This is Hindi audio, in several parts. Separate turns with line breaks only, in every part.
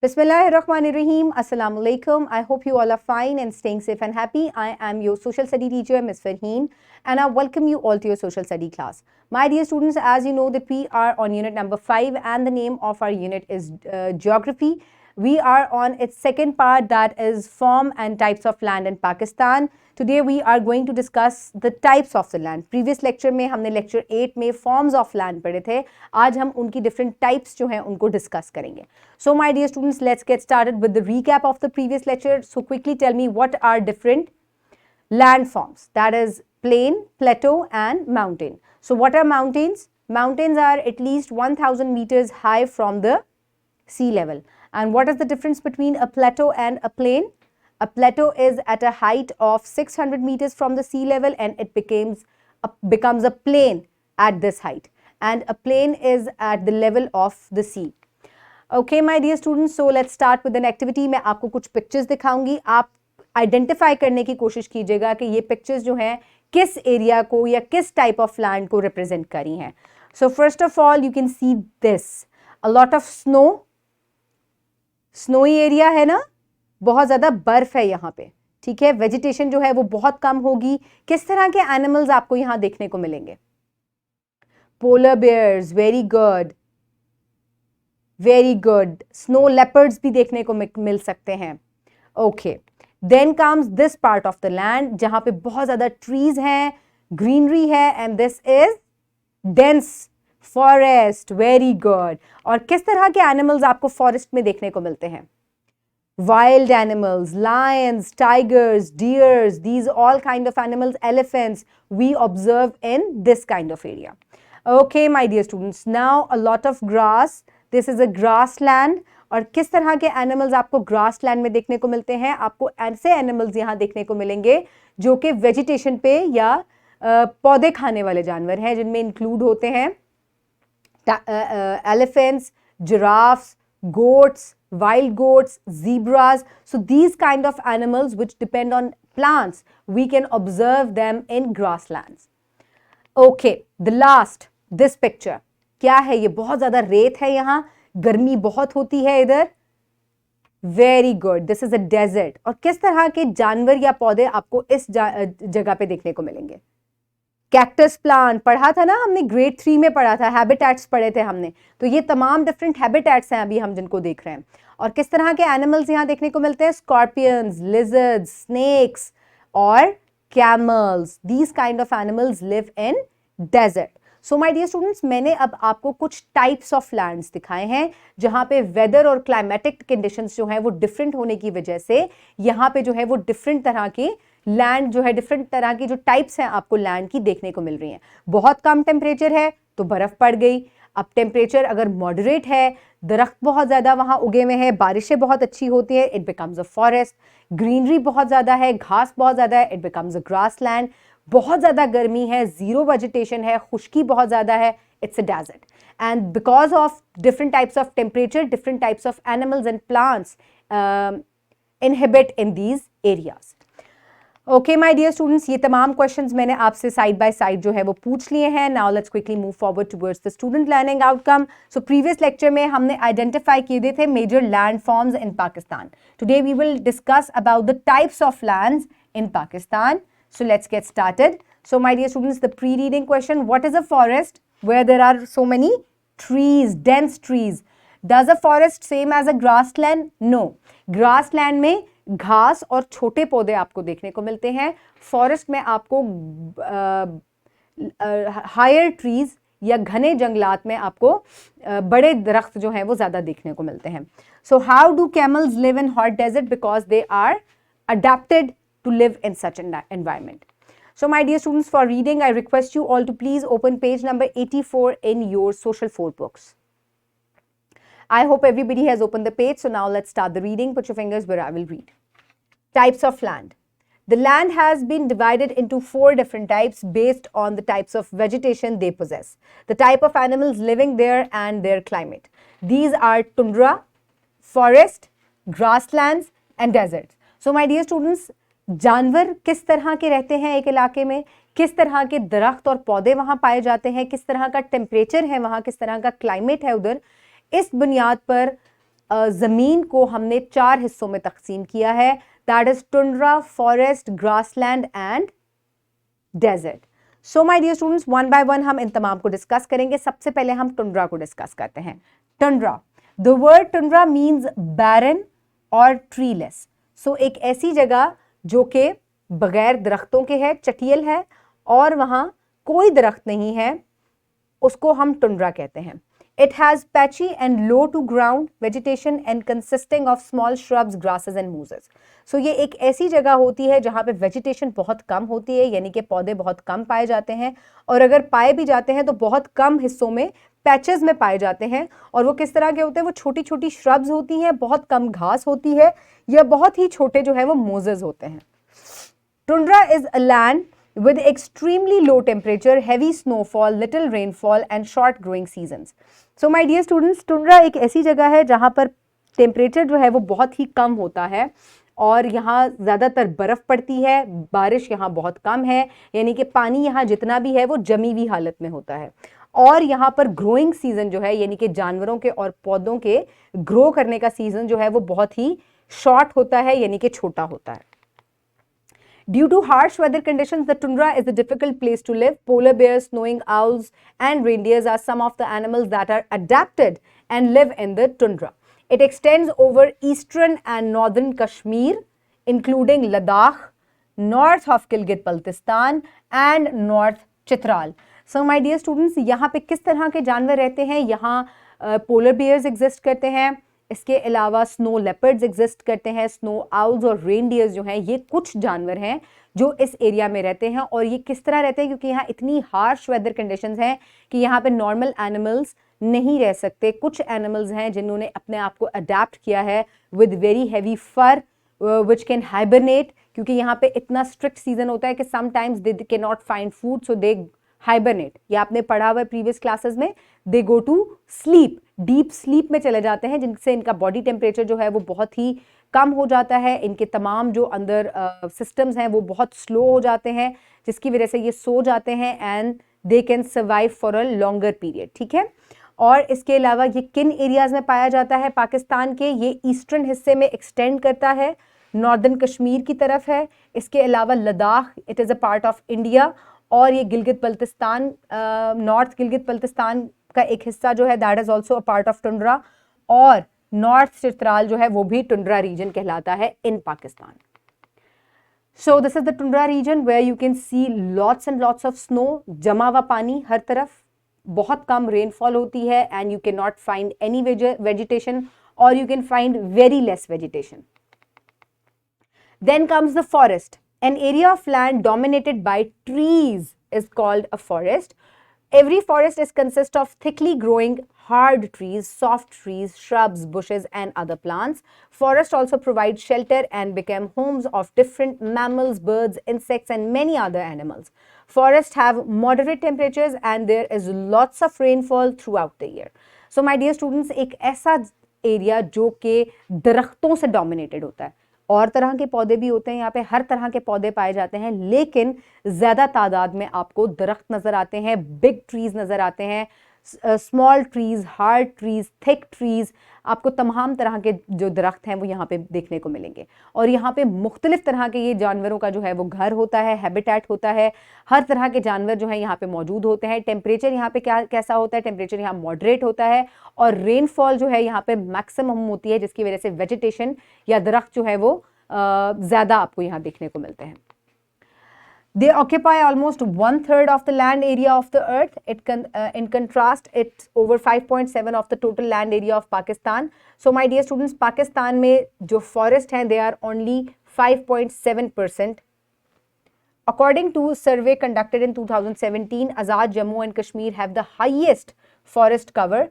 Bismillahirrahmanirrahim. Assalamu alaikum. I hope you all are fine and staying safe and happy. I am your social study teacher, Ms. Farheen, and I welcome you all to your social study class. My dear students, as you know that we are on unit number 5 and the name of our unit is Geography. We are on its second part, that is form and types of land in Pakistan. Today we are going to discuss the types of the land. Previous lecture में हमने lecture 8 में forms of land पढ़े थे. आज हम उनकी different types जो हैं उनको discuss करेंगे. So my dear students, let's get started with the recap of the previous lecture. So quickly tell me what are different land forms. That is plain, plateau and mountain. So what are mountains? Mountains are at least 1000 meters high from the sea level. And what is the difference between a plateau and a plain? A plateau is at a height of 600 meters from the sea level and it becomes a plain at this height. And a plain is at the level of the sea. Okay, my dear students, so let's start with an activity. मैं आपको कुछ pictures दिखाऊंगी. आप identify करने की कोशिश कीजिएगा कि ये pictures जो हैं किस area को या किस type of land को represent करी हैं. So first of all, you can see this. A lot of snow. Snowy area है ना, बहुत ज़्यादा बर्फ है यहाँ पे, ठीक है. वेजिटेशन जो है वो बहुत कम होगी. किस तरह के एनिमल्स आपको यहाँ देखने को मिलेंगे? Polar bears, very good, very good. Snow leopards भी देखने को मिल सकते हैं. Okay, then comes this part of the land जहाँ पे बहुत ज़्यादा ट्रीज हैं, ग्रीनरी है, and this is dense forest. Very good. और किस तरह के एनिमल्स आपको फॉरेस्ट में देखने को मिलते हैं? Wild animals, lions, tigers, deers, these all kind of animals, elephants, we observe in this kind of area. Okay, my dear students, now a lot of grass. This is a grassland. और किस तरह के animals आपको grassland में देखने को मिलते हैं? आपको ऐसे animals यहाँ देखने को मिलेंगे जो कि vegetation पे या पौधे खाने वाले जानवर हैं, जिनमें include होते हैं elephants, giraffes, goats, wild goats, zebras. So these kind of animals which depend on plants, we can observe them in grasslands. Okay, the last, this picture. क्या है ये? बहुत ज़्यादा रेत है यहाँ, गर्मी बहुत होती है इधर. Very good. This is a desert. और किस तरह के जानवर या पौधे आपको इस जगह पे देखने को मिलेंगे? कैक्टस प्लांट पढ़ा था ना हमने, ग्रेड 3 में पढ़ा था, हैबिटेट्स पढ़े थे हमने. तो ये तमाम डिफरेंट हैबिटेट्स हैं अभी हम जिनको देख रहे हैं. और किस तरह के एनिमल्स यहाँ देखने को मिलते हैं? स्कॉर्पियंस, लिजर्ड्स, स्नेक्स और camels. These kind of animals live in desert. So my dear students, मैंने अब आपको कुछ टाइप्स ऑफ लैंड्स दिखाए हैं जहाँ पे वेदर और क्लाइमेटिक कंडीशंस जो हैं वो डिफरेंट होने की वजह से यहाँ पे जो है वो डिफरेंट तरह की लैंड जो है, डिफरेंट तरह की जो टाइप्स हैं आपको लैंड की देखने को मिल रही हैं. बहुत कम टेम्परेचर है तो बर्फ पड़ गई. अब टेम्परेचर अगर मॉडरेट है, दरख्त बहुत ज़्यादा वहाँ उगे हुए हैं, बारिशें बहुत अच्छी होती है, it becomes a forest. Greenery बहुत ज़्यादा है, घास बहुत ज़्यादा है, it becomes a grass land. बहुत ज़्यादा गर्मी है, ज़ीरो वेजिटेशन है, खुश्की बहुत ज़्यादा है, it's a desert. And because of different types of temperature, different types of animals and plants inhibit in these areas. Okay my dear students, ये तमाम क्वेश्चंस मैंने आपसे साइड बाय साइड जो है वो पूछ लिए हैं. Now let's quickly move forward towards the student learning outcome. So previous lecture में हमने आइडेंटिफाई किए थे major land forms in Pakistan. Today we will discuss about the types of lands in Pakistan. So let's get started. So my dear students, the pre-reading question, what is a forest where there are so many trees, dense trees? Does a forest same as a grassland? No. Grassland में घास और छोटे पौधे आपको देखने को मिलते हैं. फॉरेस्ट में आपको हायर ट्रीज या घने जंगलात में आपको बड़े दरख्त जो हैं वो ज़्यादा देखने को मिलते हैं. So how do camels live in hot desert? Because they are adapted to live in such an environment. So my dear students, for reading I request you all to please open page number 84 in your social 4 books. I hope everybody has opened the page. So now let's start the reading. Put your fingers where I will read. Types of land. The land has been divided into 4 different types based on the types of vegetation they possess, the type of animals living there and their climate. These are tundra, forest, grasslands and deserts. So my dear students, जानवर किस तरह के रहते हैं एक इलाके में, किस तरह के दरख्त और पौधे वहाँ पाए जाते हैं, किस तरह का टेम्परेचर है वहाँ, किस तरह का क्लाइमेट है उधर, इस बुनियाद पर ज़मीन को हमने 4 हिस्सों में तकसीम किया है, that is tundra, forest, grassland and desert. So my dear students, one by one हम इन तमाम को डिस्कस करेंगे. सबसे पहले हम टुंड्रा को डिस्कस करते हैं. Tundra, the word tundra means barren और ट्रीलेस. सो एक ऐसी जगह जो कि बगैर दरख्तों के है, चटियल है और वहां कोई दरख्त नहीं है, उसको हम टुंड्रा कहते हैं. It has patchy and low to ground vegetation and consisting of small shrubs, grasses and mosses. So ये एक ऐसी जगह होती है जहाँ पे वेजिटेशन बहुत कम होती है, यानी कि पौधे बहुत कम पाए जाते हैं, और अगर पाए भी जाते हैं तो बहुत कम हिस्सों में, पैचेस में पाए जाते हैं. और वो किस तरह के होते हैं? वो छोटी छोटी श्रब्स होती हैं, बहुत कम घास होती है, या बहुत ही छोटे जो है वो मोजेस होते हैं. Tundra is a land with extremely low temperature, heavy snowfall, little rainfall and short growing seasons. So my dear students, tundra एक ऐसी जगह है जहाँ पर टेम्परेचर जो है वो बहुत ही कम होता है और यहाँ ज़्यादातर बर्फ़ पड़ती है, बारिश यहाँ बहुत कम है, यानी कि पानी यहाँ जितना भी है वो जमी हुई हालत में होता है. और यहाँ पर ग्रोइंग सीजन जो है, यानी कि जानवरों के और पौधों के ग्रो करने का सीजन जो है वो बहुत ही शॉर्ट होता है, यानी कि छोटा होता है. Due to harsh weather conditions, the tundra is a difficult place to live. Polar bears, snowing owls, and reindeers are some of the animals that are adapted and live in the tundra. It extends over eastern and northern Kashmir, including Ladakh, north of Gilgit-Baltistan, and north Chitral. So, my dear students, यहाँ पे किस तरह के जानवर रहते हैं? यहाँ पोलर बियर्स एग्जिस्ट करते हैं, इसके अलावा स्नो लेपर्ड्स एग्जिस्ट करते हैं, स्नो आउल्स और रेनडियर्स जो हैं, ये कुछ जानवर हैं जो इस एरिया में रहते हैं. और ये किस तरह रहते हैं? क्योंकि यहाँ इतनी हार्श वेदर कंडीशंस हैं कि यहाँ पे नॉर्मल एनिमल्स नहीं रह सकते. कुछ एनिमल्स हैं जिन्होंने अपने आप को अडेप्ट किया है with very heavy fur which can hibernate, क्योंकि यहाँ पे इतना स्ट्रिक्ट सीजन होता है कि sometimes they can not find food, so they hibernate. ये आपने पढ़ा हुआ है प्रीवियस क्लासेस में. They go to sleep, deep sleep में चले जाते हैं, जिनसे इनका बॉडी टेम्परेचर जो है वो बहुत ही कम हो जाता है. इनके तमाम जो अंदर सिस्टम्स हैं वो बहुत स्लो हो जाते हैं, जिसकी वजह से ये सो जाते हैं and they can survive for a longer period. ठीक है. और इसके अलावा ये किन एरियाज में पाया जाता है पाकिस्तान के? ये ईस्टर्न हिस्से में एक्सटेंड करता है, नॉर्दर्न कश्मीर की तरफ है. इसके अलावा Ladakh, it is a part of India. और ये गिलगित बल्तिस्तान, नॉर्थ गिलगित बल्तिस्तान का एक हिस्सा जो है that is also a part of tundra. और नॉर्थ चित्राल जो है वो भी टुंड्रा रीजन कहलाता है in Pakistan. So this is the tundra region where you can see lots and lots of snow, जमा हुआ पानी हर तरफ, बहुत कम रेनफॉल होती है and you can not find any vegetation और you can find very less vegetation. Then comes the forest. An area of land dominated by trees is called a forest. Every forest consists of thickly growing hard trees, soft trees, shrubs, bushes and other plants. Forests also provide shelter and become homes of different mammals, birds, insects and many other animals. Forests have moderate temperatures and there is lots of rainfall throughout the year. So my dear students, एक ऐसा एरिया जो कि दरख्तों से डोमिनेटेड होता है, और तरह के पौधे भी होते हैं यहाँ पे, हर तरह के पौधे पाए जाते हैं, लेकिन ज़्यादा तादाद में आपको दरख्त नज़र आते हैं, बिग ट्रीज़ नज़र आते हैं, small trees, hard trees, thick trees. आपको तमाम तरह के जो दरख्त हैं वो यहाँ पे देखने को मिलेंगे. और यहाँ पे मुख्तलिफ तरह के ये जानवरों का जो है वो घर होता है, हैबिटेट होता है. हर तरह के जानवर जो है यहाँ पे मौजूद होते हैं. टेम्परेचर यहाँ पे कैसा होता है? टेम्परेचर यहाँ मॉडरेट होता है और रेनफॉल जो है यहाँ पे मैक्सिमम होती है, जिसकी वजह से वेजिटेशन या दरख्त जो है वो ज़्यादा आपको यहाँ देखने को मिलते हैं. They occupy almost 1/3 of the land area of the earth. In contrast, it's over 5.7 of the total land area of Pakistan. So, my dear students, Pakistan में जो forest हैं, they are only 5.7%. According to a survey conducted in 2017, Azad Jammu and Kashmir have the highest forest cover,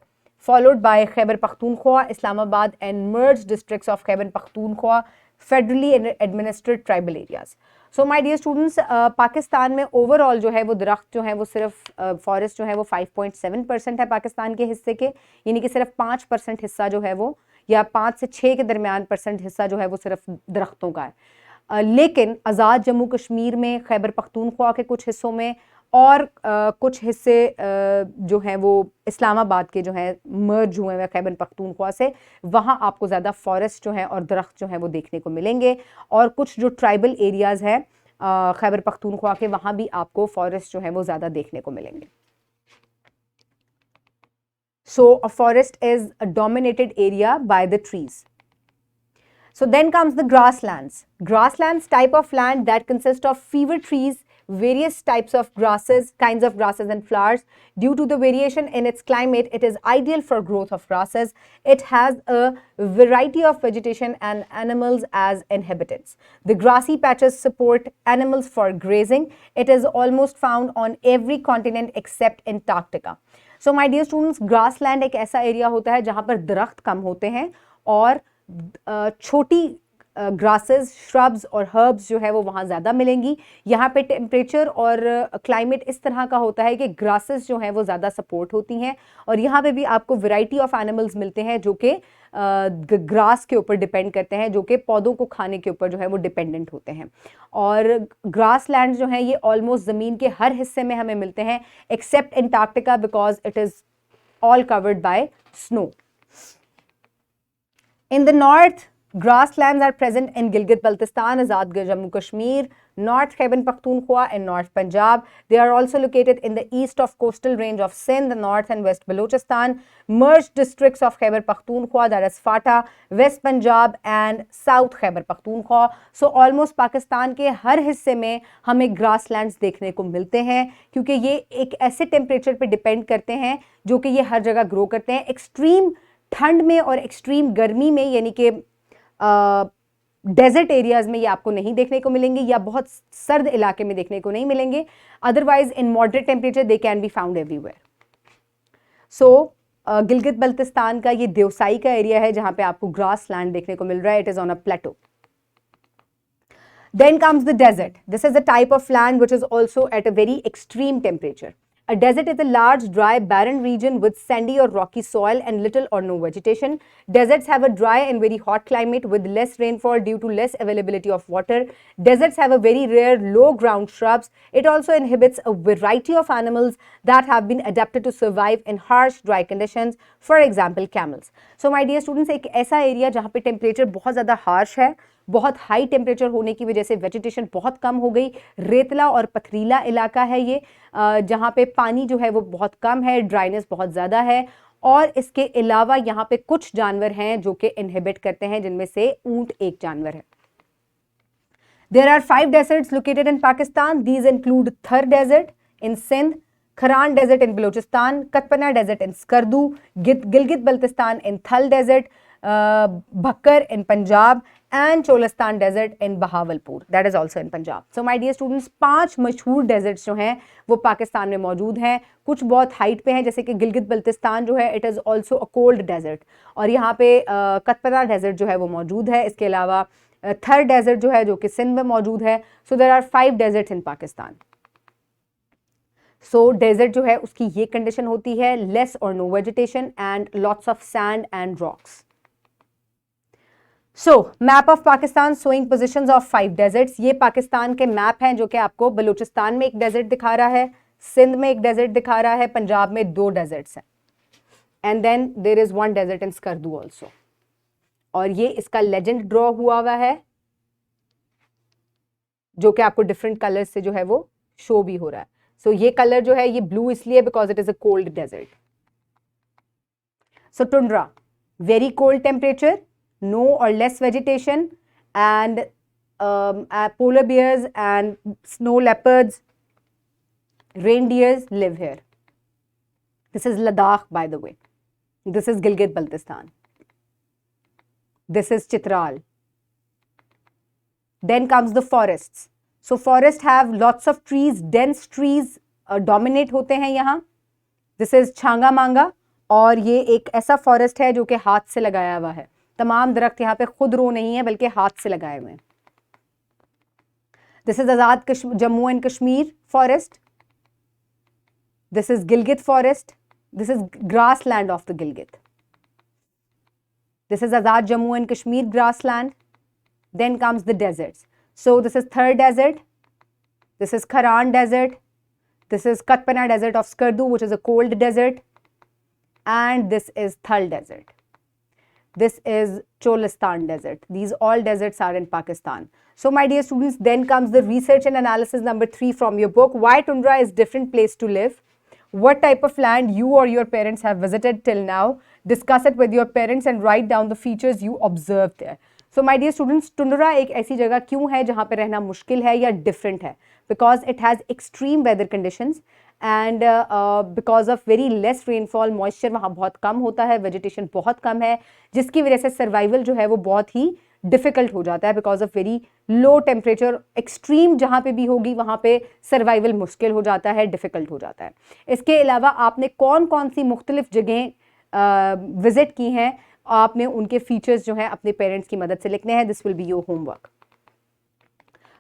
followed by Khyber Pakhtunkhwa, Islamabad, and merged districts of Khyber Pakhtunkhwa, federally administered tribal areas. So my dear students, Pakistan में ओवरऑल जो है वो दरख्त जो है वो सिर्फ फॉरेस्ट जो है वो 5.7% है पाकिस्तान के हिस्से के, यानी कि सिर्फ 5% हिस्सा जो है वो, या 5 से 6 के दरमियान % हिस्सा जो है वो सिर्फ दरख्तों का है. लेकिन आज़ाद जम्मू कश्मीर में, खैबर पख्तूनख्वा के कुछ हिस्सों में और कुछ हिस्से जो हैं वो इस्लामाबाद के जो हैं मर्ज हुए हैं खैबर पख्तूनख्वा से, वहाँ आपको ज़्यादा फॉरेस्ट जो है और दरख्त जो है वो देखने को मिलेंगे। और कुछ जो ट्राइबल एरियाज़ हैं खैबर पख्तूनख्वा के, वहाँ भी आपको फॉरेस्ट जो है वो ज़्यादा देखने को मिलेंगे। So a forest is a dominated area by the trees. So then comes the grasslands. Grasslands, type of land that consist of fewer trees, various types of grasses, kinds of grasses and flowers. Due to the variation in its climate, it is ideal for growth of grasses. It has a variety of vegetation and animals as inhabitants. The grassy patches support animals for grazing. It is almost found on every continent except Antarctica. So my dear students, grassland एक ऐसा एरिया होता है जहां पर दरख्त कम होते हैं और छोटी ग्रासेस, श्रब्स और हर्ब्स जो है वो वहाँ ज़्यादा मिलेंगी। यहाँ पे टेम्परेचर और क्लाइमेट इस तरह का होता है कि ग्रासेस जो हैं वो ज़्यादा सपोर्ट होती हैं और यहाँ पे भी आपको वैरायटी ऑफ एनिमल्स मिलते हैं जो कि ग्रास के ऊपर डिपेंड करते हैं, जो कि पौधों को खाने के ऊपर जो है वो डिपेंडेंट होते हैं। और ग्रास लैंड जो हैं ये ऑलमोस्ट ज़मीन के हर हिस्से में हमें मिलते हैं except Antarctica because it is all covered by snow. In the north, grasslands are present in Gilgit-Baltistan, Azad Jammu Kashmir, North Khyber Pakhtunkhwa and North Punjab. They are also located in the east of coastal range of Sindh, North and West Balochistan, merged districts of Khyber Pakhtunkhwa, that is FATA, West Punjab and South Khyber Pakhtunkhwa. So almost Pakistan के हर हिस्से में हमें grasslands देखने को मिलते हैं क्योंकि ये एक ऐसे टेम्परेचर पे डिपेंड करते हैं जो कि ये हर जगह ग्रो करते हैं। एक्सट्रीम ठंड में और एक्सट्रीम गर्मी में यानी कि डेजर्ट एरियाज में ये आपको नहीं देखने को मिलेंगे या बहुत सर्द इलाके में देखने को नहीं मिलेंगे। Otherwise in moderate temperature they can be found everywhere. So Gilgit Baltistan का ये देवसाई का एरिया है जहां पे आपको ग्रास लैंड देखने को मिल रहा है। It is on a plateau. Then comes the desert. This is a type of land which is also at a very extreme temperature. A desert is a large, dry, barren region with sandy or rocky soil and little or no vegetation. Deserts have a dry and very hot climate with less rainfall due to less availability of water. Deserts have a very rare low ground shrubs. It also inhabits a variety of animals that have been adapted to survive in harsh, dry conditions. For example, camels. So, my dear students, एक ऐसा area जहाँ पे temperature बहुत ज़्यादा harsh है, बहुत हाई टेम्परेचर होने की वजह से वेजिटेशन बहुत कम हो गई, रेतला और पथरीला इलाका है ये, जहाँ पे पानी जो है वो बहुत कम है, ड्राइनेस बहुत ज़्यादा है और इसके अलावा यहाँ पे कुछ जानवर हैं जो कि इनहिबिट करते हैं, जिनमें से ऊंट एक जानवर है। There are 5 deserts located in Pakistan. These include Thar Desert in Sindh, Kharan Desert in Balochistan, Katpana Desert in Skardu, Gilgit-Baltistan in Thal Desert, Bhakkar in Punjab and Cholistan Desert in Bahawalpur, that is also in Punjab. So my dear students, 5 मशहूर डेजर्ट्स जो हैं वो पाकिस्तान में मौजूद हैं। कुछ बहुत हाइट पे हैं जैसे कि गिलगित बल्तिस्तान जो है it is also a cold desert और यहाँ पे कतपना डेजर्ट जो है वो मौजूद है। इसके अलावा थर डेजर्ट जो है जो कि सिंध में मौजूद है। So there are 5 deserts in Pakistan. So desert जो है उसकी ये कंडीशन होती है, लेस और no vegetation and lots of sand and rocks. So map of Pakistan showing positions of 5 deserts. ये पाकिस्तान के मैप हैं जो कि आपको बलूचिस्तान में एक डेजर्ट दिखा रहा है, सिंध में एक डेजर्ट दिखा रहा है, पंजाब में 2 डेजर्ट्स हैं and then there is 1 desert in Skardu also. और ये इसका लेजेंड ड्रॉ हुआ है जो कि आपको डिफरेंट कलर से जो है वो शो भी हो रहा है। सो ये कलर जो है ये ब्लू इसलिए because it is a cold desert. So tundra, very cold temperature, no or less vegetation and polar bears and snow leopards, reindeers live here. This is Ladakh, by the way. This is Gilgit-Baltistan. This is Chitral. Then comes the forests. So forests have lots of trees, dense trees dominate होते हैं यहाँ. This is छांगा मांगा और ये एक ऐसा फॉरेस्ट है जो कि हाथ से लगाया हुआ है। तमाम दरख्त यहाँ पे खुद रो नहीं है बल्कि हाथ से लगाए हुए हैं। This is Azad Jammu and Kashmir forest, this is Gilgit forest, this is grassland of the Gilgit, this is Azad Jammu and Kashmir grassland. Then comes the deserts. So this is Thar desert, this is Kharan desert, This is Katpana Desert of Skardu, which is a cold desert. And this is Thal Desert. This is Cholistan Desert. These all deserts are in Pakistan. So my dear students, then comes the research and analysis number 3 from your book. Why tundra is different place to live? What type of land you or your parents have visited till now? Discuss it with your parents and write down the features you observed there. So my dear students, tundra एक ऐसी जगह क्यों है जहाँ पे रहना मुश्किल है या different है? Because it has extreme weather conditions and because of very less rainfall, moisture वहाँ बहुत कम होता है, vegetation बहुत कम है, जिसकी वजह से survival जो है वो बहुत ही डिफिकल्ट हो जाता है because of very low temperature. Extreme जहाँ पे भी होगी वहाँ पे सर्वाइवल मुश्किल हो जाता है, डिफिकल्ट हो जाता है. इसके अलावा आपने कौन कौन सी मुख्तलिफ जगह विजिट की हैं, आपने उनके फीचर्स जो हैं अपने पेरेंट्स की मदद से लिखने हैं. This will be your homework.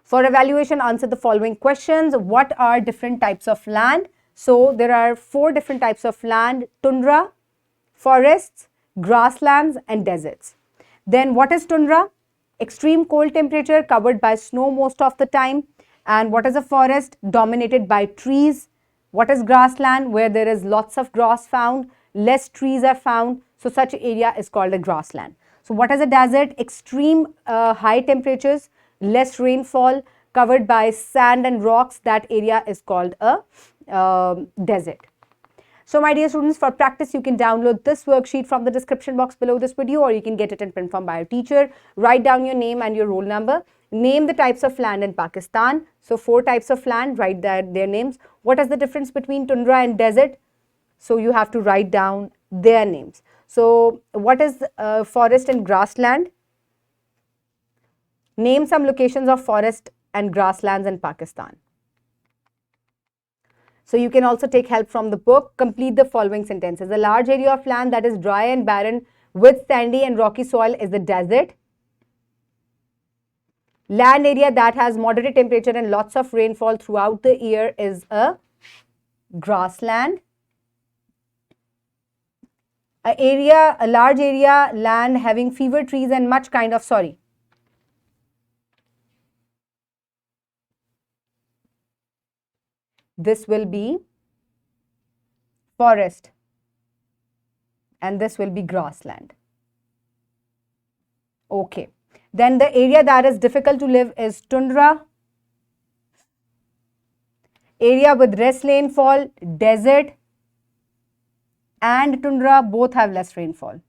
For evaluation, answer the following questions. What are different types of land? So there are 4 different types of land: tundra, forests, grasslands and deserts. Then what is tundra? Extreme cold temperature covered by snow most of the time. And what is a forest? Dominated by trees. What is grassland? Where there is lots of grass found, less trees are found. So such area is called a grassland. So what is a desert? Extreme high temperatures, less rainfall, covered by sand and rocks. That area is called a desert. So my dear students, for practice you can download this worksheet from the description box below this video, or you can get it in print form by your teacher. Write down your name and your roll number. Name the types of land in Pakistan. So 4 types of land, write their names. What is the difference between tundra and desert? So you have to write down their names. So what is forest and grassland? Name some locations of forest and grasslands in Pakistan. So you can also take help from the book. Complete the following sentences. A large area of land that is dry and barren with sandy and rocky soil is the desert. Land area that has moderate temperature and lots of rainfall throughout the year is a grassland. A large area land having fewer trees and much kind of, this will be forest and this will be grassland. Okay. Then the area that is difficult to live is tundra. Area with less rainfall, desert and tundra both have less rainfall.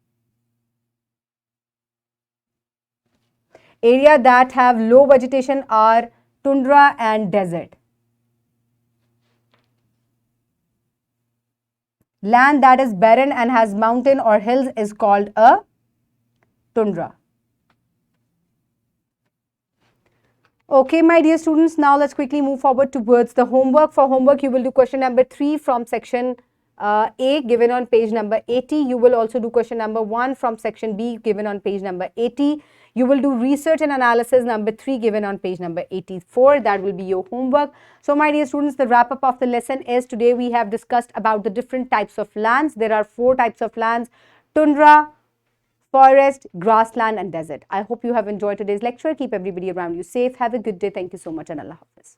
Area that have low vegetation are tundra and desert. Land that is barren and has mountain or hills is called a tundra. Okay, my dear students, now let's quickly move forward towards the homework. For homework, you will do question number 3 from section A given on page number 80. You will also do question number 1 from section B given on page number 80. You will do research and analysis number 3 given on page number 84. That will be your homework. So my dear students, the wrap up of the lesson is today we have discussed about the different types of lands. There are 4 types of lands: tundra, forest, grassland and desert. I hope you have enjoyed today's lecture. Keep everybody around you safe. Have a good day. Thank you so much and Allah Hafiz.